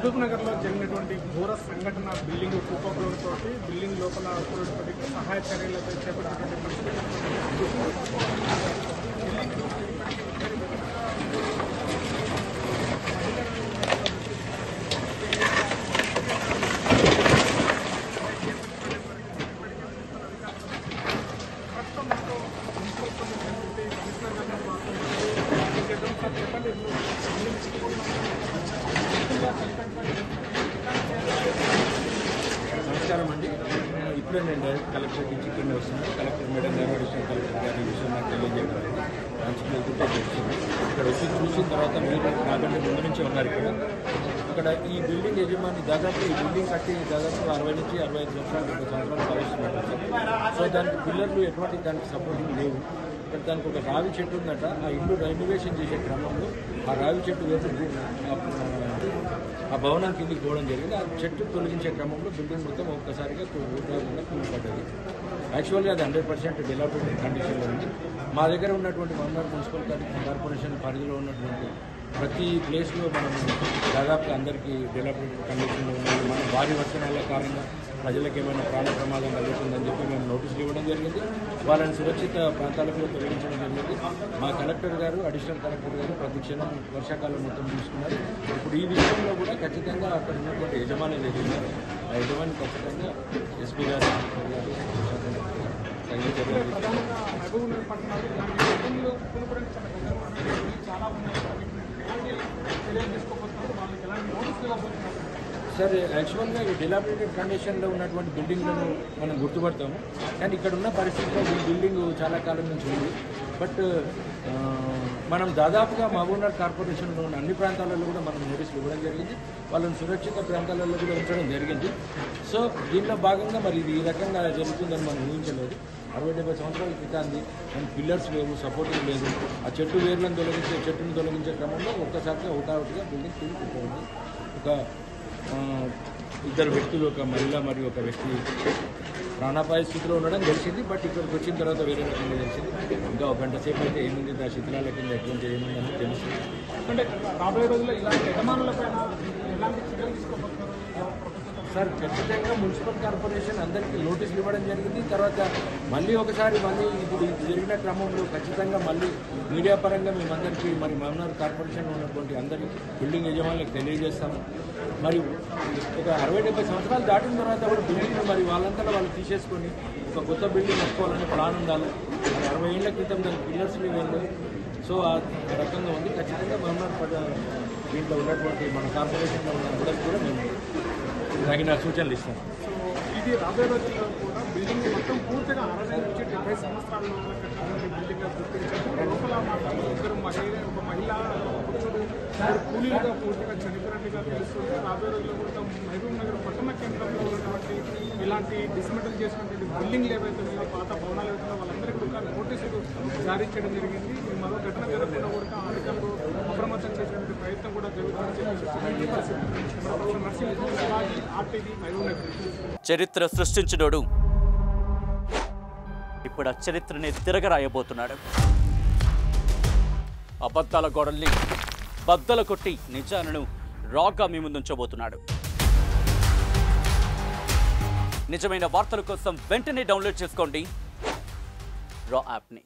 మహబూబ్ నగర్లో జరిగినటువంటి ఘోర సంఘటన బిల్డింగ్ కుప్పకూలతో బిల్డింగ్ లోపల సహాయ చర్యలతో చేపట్టినటువంటి నమస్కారం అండి. ఇప్పుడే నేను డైరెక్ట్ కలెక్టర్ కింద వస్తున్నాను. కలెక్టర్ మేడం గారు అడిషనల్ కలెక్టర్ గారి విషయం నాకు తెలియజేయడం బ్రాంచ్కి వెళ్తుంటే వచ్చింది. ఇక్కడ వచ్చి చూసిన తర్వాత మీరు నాకంటే ముందు నుంచి ఉన్నారు ఇక్కడ ఈ బిల్డింగ్ యజమాని దాదాపు ఈ బిల్డింగ్ కట్టి దాదాపు 60 నుంచి 65 సంవత్సరాలు భావిస్తున్నట్టు. సో దానికి పిల్లర్లు ఎటువంటి దానికి సపోర్టింగ్ లేవు. ఇక్కడ దానికి ఒక రావి చెట్టు ఉందట. ఆ ఇల్లు రెనోవేషన్ చేసే క్రమంలో ఆ రావి చెట్టు ఆ భవనం కిందికి పోవడం జరిగింది. ఆ చెట్టు తొలగించే క్రమంలో బిల్డింగ్ మొత్తం ఒక్కసారిగా కూలిపడ్డది. యాక్చువల్గా అది 100% డెవలప్మెంట్ కండిషన్లో ఉంది. మా దగ్గర ఉన్నటువంటి మహబూబ్ మున్సిపల్ కార్పొరేషన్ పరిధిలో ఉన్నటువంటి ప్రతి ప్లేస్లో మనం దాదాపుగా అందరికీ డెవలప్మెంట్ కండిషన్లో ఉన్నాయి. మనం భారీ వర్షాల కారణంగా ప్రజలకు ఏమైనా ప్రాణ ప్రమాదం కలుగుతుందని చెప్పి మేము నోటీసులు ఇవ్వడం జరిగింది. వాళ్ళని సురక్షిత ప్రాంతాలకు తొలగించడం జరిగింది. మా కలెక్టర్ గారు అడిషనల్ కలెక్టర్ గారు ప్రతిక్షణం వర్షాకాలం మొత్తం తీసుకున్నారు. ఇప్పుడు ఈ విషయంలో కూడా ఖచ్చితంగా అక్కడ ఉన్నటువంటి యజమాని ఉన్నారు. ఆ యజమాని ఖచ్చితంగా ఎస్పీ గారు సార్ యాక్చువల్గా ఈ డిలాబిలిటెడ్ కండిషన్లో ఉన్నటువంటి బిల్డింగ్లను మనం గుర్తుపడతాము. కానీ ఇక్కడ ఉన్న పరిస్థితిలో ఈ బిల్డింగ్ చాలా కాలం నుంచి ఉంది. బట్ మనం దాదాపుగా మహబూబ్నగర్ కార్పొరేషన్లో ఉన్న అన్ని ప్రాంతాలలో కూడా మనం నోటీసులు ఇవ్వడం జరిగింది. వాళ్ళని సురక్షిత ప్రాంతాలలో కూడా ఉంచడం జరిగింది. సో దీనిలో భాగంగా మరి ఇది ఈ రకంగా జరుగుతుందని మనం ఊహించలేదు. 60-70 సంవత్సరాల క్రితాంది మన పిల్లర్స్ లేవు, సపోర్టింగ్ లేదు. ఆ చెట్టును తొలగించే క్రమంలో ఒక్కసారిగా అవుట్గా బిల్డింగ్ కూలిపోయింది. ఒక ఇద్దరు వ్యక్తులు, ఒక మహిళ మరియు ఒక వ్యక్తి ప్రాణాపాయ స్థితిలో ఉండడం తెలిసింది. బట్ ఇక్కడికి వచ్చిన తర్వాత వేరే రకంగా తెలిసింది. ఇంకా ఒక గంట సేపు అయితే ఏముంది ఆ శిథిలాల కింద ఎటువంటి ఏముందని తెలుస్తుంది. అంటే రాబోయే రోజుల్లో ఇలాంటి యజమానులపైన ఎలాంటి చర్యలు తీసుకోబోతున్నారు సార్? ఖచ్చితంగా మున్సిపల్ కార్పొరేషన్ అందరికీ నోటీసులు ఇవ్వడం జరిగింది. తర్వాత మళ్ళీ ఇప్పుడు జరిగిన క్రమంలో ఖచ్చితంగా మళ్ళీ మీడియా పరంగా మేమందరికీ మరి మహబూబ్నగర్ కార్పొరేషన్ ఉన్నటువంటి అందరి బిల్డింగ్ యజమానులకు తెలియజేస్తాము. మరి ఒక 60-70 సంవత్సరాలు దాటిన తర్వాత కూడా బిల్డింగ్ మరి వాళ్ళంతా వాళ్ళు తీసేసుకొని ఒక కొత్త బిల్డింగ్ వేసుకోవాలనే ప్లాన్ ఉండాలి. 60 ఏళ్ల క్రితం దాని పిల్లర్స్ లేదు. సో ఆ రకంగా ఉంది. ఖచ్చితంగా మహబూబ్నగర్ దీంట్లో ఉన్నటువంటి మన కార్పొరేషన్లో ఉన్న అందరికీ కూడా మేము తగిన సూచనలు ఇస్తాం. సో ఇది రాబోయే రోజుల్లో కూడా బిల్డింగ్ మొత్తం పూర్తిగా 60 నుంచి 70 సంవత్సరాల్లో ఉన్నటువంటి బిల్డింగ్గా గుర్తించారు. లోపల మాత్రం ఒక మహిళ పురుషుడు కూలీలుగా పూర్తిగా చనిపోయినట్టుగా తెలుస్తుంది. రాబోయే రోజుల్లో కూడా మహబూబ్ నగర్ పట్టణ కేంద్రంలో ఉన్నటువంటి ఇలాంటి డిస్మెంటల్ చేసినటువంటి బిల్డింగ్లు ఏవైతే ఉన్నాయో, పాత భవనాలు ఏవైతే వాళ్ళందరికీ కూడా నోటీసులు జారీ చేయడం జరిగింది. మరో ఘటన జరగకుండా కూడా అధికారులు అప్రమత్తం చేసేటువంటి ప్రయత్నం కూడా జరుగుతుందని చరిత్ర సృష్టించినోడు ఇప్పుడు ఆ చరిత్రని తిరగరాయబోతున్నాడు. అబద్ధాల గోడల్ని బద్దలు కొట్టి నిజాలను రాగా మీ ముందుంచబోతున్నాడు. నిజమైన వార్తల కోసం వెంటనే డౌన్లోడ్ చేసుకోండి రా యాప్ని.